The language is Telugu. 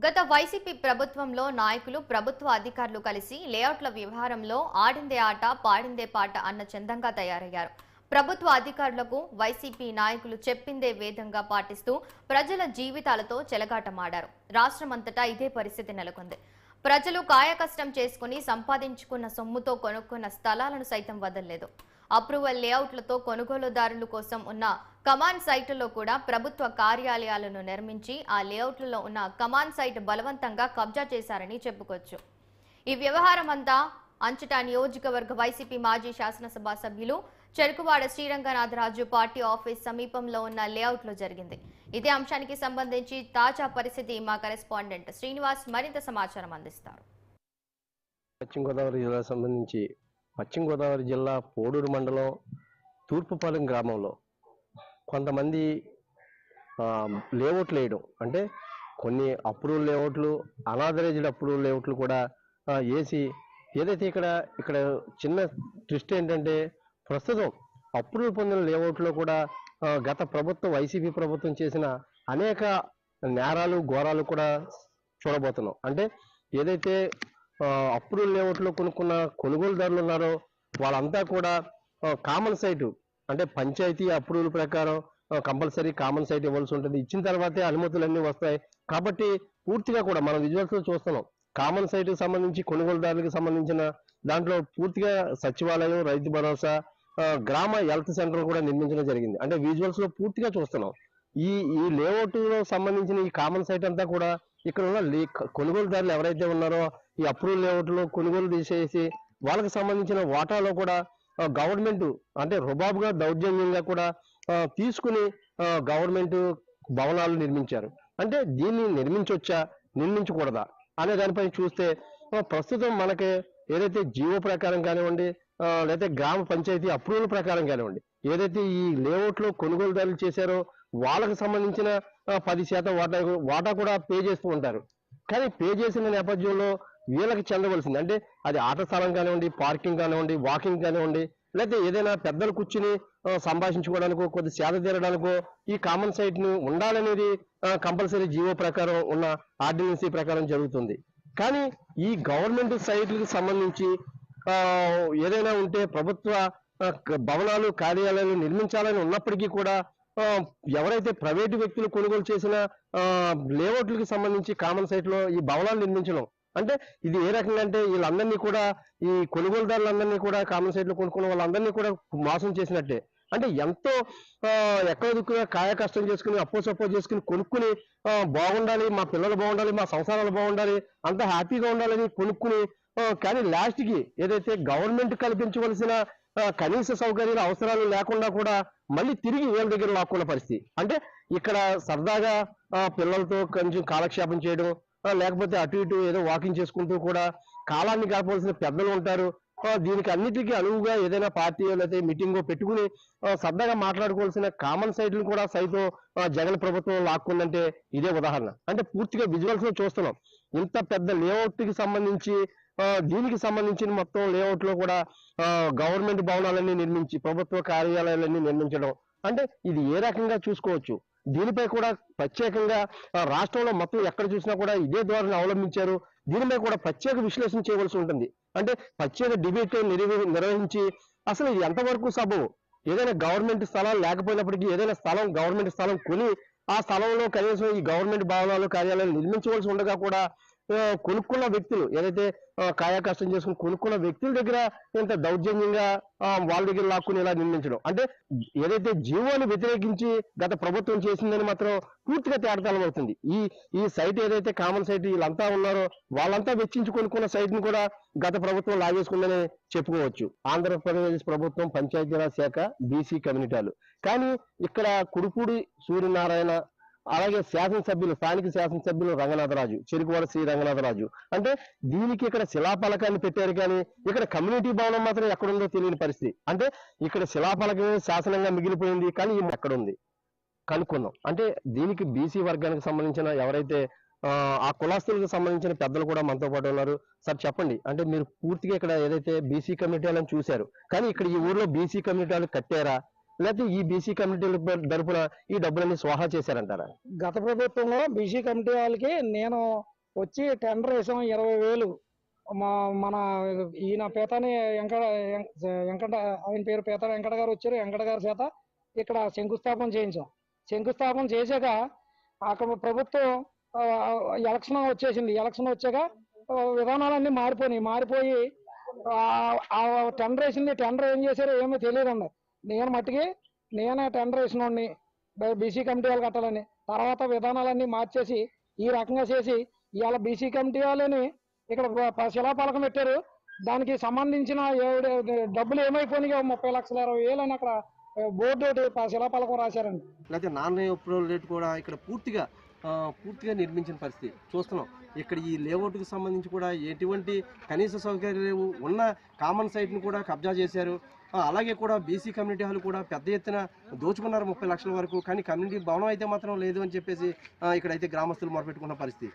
గత వైసీపీ ప్రభుత్వంలో నాయకులు ప్రభుత్వ అధికారులు కలిసి లేఅవుట్ల వ్యవహారంలో ఆడిందే ఆట పాడిందే పాట అన్న చందంగా తయారయ్యారు. ప్రభుత్వ అధికారులకు వైసీపీ నాయకులు చెప్పిందే వేదంగా పాటిస్తూ ప్రజల జీవితాలతో చెలగాటమాడారు. రాష్ట్రమంతటా ఇదే పరిస్థితి నెలకొంది. ప్రజలు కాయకష్టం చేసుకుని సంపాదించుకున్న సొమ్ముతో కొనుక్కున్న స్థలాలను సైతం వదలలేదు. అప్రూవల్ లేఅవుట్లతో కొనుగోలుదారుల కోసం ఉన్న కమాండ్ సైట్లలో కూడా ప్రభుత్వ కార్యాలయాలను నిర్మించి ఆ లేఅవుట్లలో ఉన్న కమాండ్ సైట్ బలవంతంగా కబ్జా చేశారని చెప్పుకోవచ్చు. ఈ వ్యవహారం అంతా అంచటా నియోజకవర్గ వైసీపీ మాజీ శాసనసభ సభ్యులు చెరుకువాడ శ్రీరంగనాథరాజు పార్టీ ఆఫీస్ సమీపంలో ఉన్న లేఅవుట్లో జరిగింది. ఇదే అంశానికి సంబంధించి తాజా పరిస్థితి మా కరెస్పాండెంట్ శ్రీనివాస్ మరింత సమాచారం అందిస్తారు. పశ్చిమ గోదావరి జిల్లాకు సంబంధించి పశ్చిమ గోదావరి జిల్లా పోడూరు మండలం తూర్పుపాలెం గ్రామంలో కొంతమంది లేఅవుట్లు వేయడం, అంటే కొన్ని అప్రూవల్ లేఅవుట్లు, అనాథరైజ్డ్ అప్రూవల్ లేఅవుట్లు కూడా వేసి ఏదైతే ఇక్కడ చిన్న ట్విస్ట్ ఏంటంటే ప్రస్తుతం అప్రూవల్ పొందిన లేఅవుట్లో కూడా గత ప్రభుత్వం వైసీపీ ప్రభుత్వం చేసిన అనేక నేరాలు ఘోరాలు కూడా చూడబోతున్నాం. అంటే ఏదైతే అప్రూవల్ లేఅవుట్లో కొనుక్కున్న కొనుగోలుదారులు ఉన్నారో వాళ్ళంతా కూడా కామన్ సైటు, అంటే పంచాయతీ అప్రూవల్ ప్రకారం కంపల్సరీ కామన్ సైట్ ఇవ్వాల్సి ఉంటుంది. ఇచ్చిన తర్వాతే అనుమతులన్నీ వస్తాయి. కాబట్టి పూర్తిగా కూడా మనం విజువల్స్ చూస్తున్నాం. కామన్ సైట్కి సంబంధించి కొనుగోలుదారులకు సంబంధించిన దాంట్లో పూర్తిగా సచివాలయం, రైతు భరోసా, గ్రామ హెల్త్ సెంటర్ కూడా నిర్మించడం జరిగింది. అంటే విజువల్స్ లో పూర్తిగా చూస్తున్నాం. ఈ లేఅవుట్ లో సంబంధించిన ఈ కామన్ సైట్ అంతా కూడా ఇక్కడ ఉన్న కొనుగోలుదారులు ఎవరైతే ఉన్నారో ఈ అప్రూవల్ లేఅవుట్ లో కొనుగోలు తీసేసి వాళ్ళకి సంబంధించిన వాటాలో కూడా గవర్నమెంట్ అంటే రుబాబుగా దౌర్జన్యంగా కూడా తీసుకుని గవర్నమెంట్ భవనాలు నిర్మించారు. అంటే దీన్ని నిర్మించొచ్చా నిర్మించకూడదా అనే దానిపై చూస్తే ప్రస్తుతం మనకి ఏదైతే జీవో ప్రకారం కానివ్వండి, లేకపోతే గ్రామ పంచాయతీ అప్రూవల్ ప్రకారం కానివ్వండి, ఏదైతే ఈ లేఅవుట్ లో కొనుగోలుదారులు చేశారో వాళ్ళకి సంబంధించిన 10% వాటా కూడా పే చేస్తూ ఉంటారు. కానీ పే చేసిన నేపథ్యంలో వీళ్ళకి చెందవలసింది, అంటే అది ఆట స్థలం కానివ్వండి, పార్కింగ్ కానివ్వండి, వాకింగ్ కానివ్వండి, లేకపోతే ఏదైనా పెద్దలు కూర్చుని సంభాషించుకోవడానికో కొద్ది సేద తీరడానికో ఈ కామన్ సైట్ ను ఉండాలనేది కంపల్సరీ జీవో ప్రకారం ఉన్న ఆర్డినెన్సీ ప్రకారం జరుగుతుంది. కానీ ఈ గవర్నమెంట్ సైట్లకు సంబంధించి ఏదైనా ఉంటే ప్రభుత్వ భవనాలు, కార్యాలయాలు నిర్మించాలని ఉన్నప్పటికీ కూడా ఎవరైతే ప్రైవేటు వ్యక్తులు కొనుగోలు చేసిన లేఅవుట్లకు సంబంధించి కామన్ సైట్ లో ఈ భవనాలు నిర్మించడం, అంటే ఇది ఏ రకంగా అంటే వీళ్ళందరినీ కూడా ఈ కొనుగోలుదారులందరినీ కూడా కామన్ సైట్ లో కొనుక్కున్న వాళ్ళందరినీ కూడా మోసం చేసినట్టే. అంటే ఎంతో ఎక్కడ దుక్కుగా కాయ కష్టం చేసుకుని అప్పో చేసుకుని కొనుక్కుని బాగుండాలి, మా పిల్లలు బాగుండాలి, మా సంసారాలు బాగుండాలి, అంత హ్యాపీగా ఉండాలని కొనుక్కుని కానీ లాస్ట్ కి ఏదైతే గవర్నమెంట్ కల్పించవలసిన కనీస సౌకర్యాలు అవసరాలు లేకుండా కూడా మళ్ళీ తిరిగి వీళ్ళ దగ్గర లాక్కున్న పరిస్థితి. అంటే ఇక్కడ సరదాగా పిల్లలతో కొంచెం కాలక్షేపం చేయడం, లేకపోతే అటు ఇటు ఏదో వాకింగ్ చేసుకుంటూ కూడా కాలాన్ని గడపవలసిన పెద్దలు ఉంటారు. దీనికి అన్నిటికీ అనువుగా ఏదైనా పార్టీ లేకపోతే మీటింగ్ పెట్టుకుని సరదాగా మాట్లాడుకోవాల్సిన కామన్ సైట్లు కూడా సైతం జగన్ ప్రభుత్వం లాక్కుందంటే ఇదే ఉదాహరణ. అంటే పూర్తిగా విజువల్స్ లో చూస్తున్నాం. ఇంత పెద్ద లేఅవుట్ కి సంబంధించి దీనికి సంబంధించిన మొత్తం లేఅవుట్ లో కూడా గవర్నమెంట్ భవనాలన్నీ నిర్మించి ప్రభుత్వ కార్యాలయాలన్నీ నిర్మించడం, అంటే ఇది ఏ రకంగా చూసుకోవచ్చు. దీనిపై కూడా ప్రత్యేకంగా రాష్ట్రంలో మొత్తం ఎక్కడ చూసినా కూడా ఇదే ధోరణి అవలంబించారు. దీనిపై కూడా ప్రత్యేక విశ్లేషణ చేయవలసి ఉంటుంది. అంటే ప్రత్యేక డిబేట్ నిర్వహించి అసలు ఇది ఎంతవరకు సబబు, ఏదైనా గవర్నమెంట్ స్థలాలు లేకపోయినప్పటికీ ఏదైనా స్థలం గవర్నమెంట్ స్థలం కొని ఆ స్థలంలో కనీసం ఈ గవర్నమెంట్ భవనాలు, కార్యాలయాలు నిర్మించవలసి ఉండగా కూడా కొనుక్కున్న వ్యక్తులు ఏదైతే కాయా కష్టం చేసుకుని కొనుక్కున్న వ్యక్తుల దగ్గర ఇంత దౌర్జన్యంగా వాళ్ళ దగ్గర లాక్కుని ఇలా నిర్మించడం, అంటే ఏదైతే జీవోని వ్యతిరేకించి గత ప్రభుత్వం చేసిందని మాత్రం పూర్తిగా తేటతలం అవుతుంది. ఈ సైట్ ఏదైతే కామన్ సైట్ వీళ్ళంతా ఉన్నారో వాళ్ళంతా వెచ్చించి కొనుక్కున్న సైట్ ని కూడా గత ప్రభుత్వం లాగేసుకుందని చెప్పుకోవచ్చు. ఆంధ్రప్రదేశ్ ప్రభుత్వం పంచాయతీరాజ్ శాఖ బీసీ కమ్యూనిటీలు, కానీ ఇక్కడ కుడుపూడి సూర్యనారాయణ, అలాగే శాసనసభ్యులు, స్థానిక శాసనసభ్యులు రంగనాథరాజు, చెరుకువాడ శ్రీ రంగనాథరాజు, అంటే దీనికి ఇక్కడ శిలాఫలకాన్ని పెట్టారు కానీ ఇక్కడ కమ్యూనిటీ భవనం మాత్రం ఎక్కడుందో తెలియని పరిస్థితి. అంటే ఇక్కడ శిలాఫలకమే శాసనంగా మిగిలిపోయింది, కానీ ఈ ఎక్కడుంది కనుక్కుందాం. అంటే దీనికి బీసీ వర్గానికి సంబంధించిన ఎవరైతే ఆ కులాస్తులకు సంబంధించిన పెద్దలు కూడా మనతో పాటు ఉన్నారు. సార్ చెప్పండి, అంటే మీరు పూర్తిగా ఇక్కడ ఏదైతే బీసీ కమ్యూనిటీలను చూశారు, కానీ ఇక్కడ ఈ ఊర్లో బీసీ కమ్యూనిటీలు కట్టారా, లేకపోతే ఈ బీసీ కమ్యూనిటీల తరపున ఈ డబ్బులన్నీ స్వాహా చేశారంటారా? గత ప్రభుత్వంలో బీసీ కమిటీ వాళ్ళకి నేను వచ్చి టెండర్ వేసాం 20,000. మన ఈయన పేతాని వెంకట ఆయన పేరు పేతాని వెంకట గారు వచ్చారు. వెంకట గారి చేత ఇక్కడ శంకుస్థాపన చేయించాం. శంకుస్థాపన చేశాక అక్కడ ప్రభుత్వం ఎలక్షన్ వచ్చేసింది. ఎలక్షన్ వచ్చాక విధానాలన్నీ మారిపోయి ఆ టెండర్ వేసింది. టెండర్ ఏం చేశారో ఏమీ తెలియదండి. నేను మట్టికి నేనే టెండర్ వేసినోడిని బీసీ కమిటీ వాళ్ళు కట్టాలని. తర్వాత విధానాలన్నీ మార్చేసి ఈ రకంగా చేసి ఇవాళ బీసీ కమిటీ వాళ్ళని ఇక్కడ శిలాఫలకం పెట్టారు. దానికి సంబంధించిన డబ్బులు ఏమైపోయినాయో 30,20,000 అని అక్కడ బోర్డు ఒకటి శిలాఫలకం రాశారండి. లేకపోతే నాన్ అప్రూవల్ రేట్ కూడా ఇక్కడ పూర్తిగా నిర్మించిన పరిస్థితి చూస్తున్నాం. ఇక్కడ ఈ లేఅవుట్కి సంబంధించి కూడా ఎటువంటి కనీస సౌకర్యాలు ఉన్న కామన్ సైట్ని కూడా కబ్జా చేశారు. అలాగే కూడా బీసీ కమ్యూనిటీ హాల్ కూడా పెద్ద ఎత్తున దోచుకున్నారు 30 లక్షల వరకు. కానీ కమ్యూనిటీ భవనం అయితే మాత్రం లేదు అని చెప్పేసి ఇక్కడైతే గ్రామస్తులు మొరపెట్టుకున్న పరిస్థితి.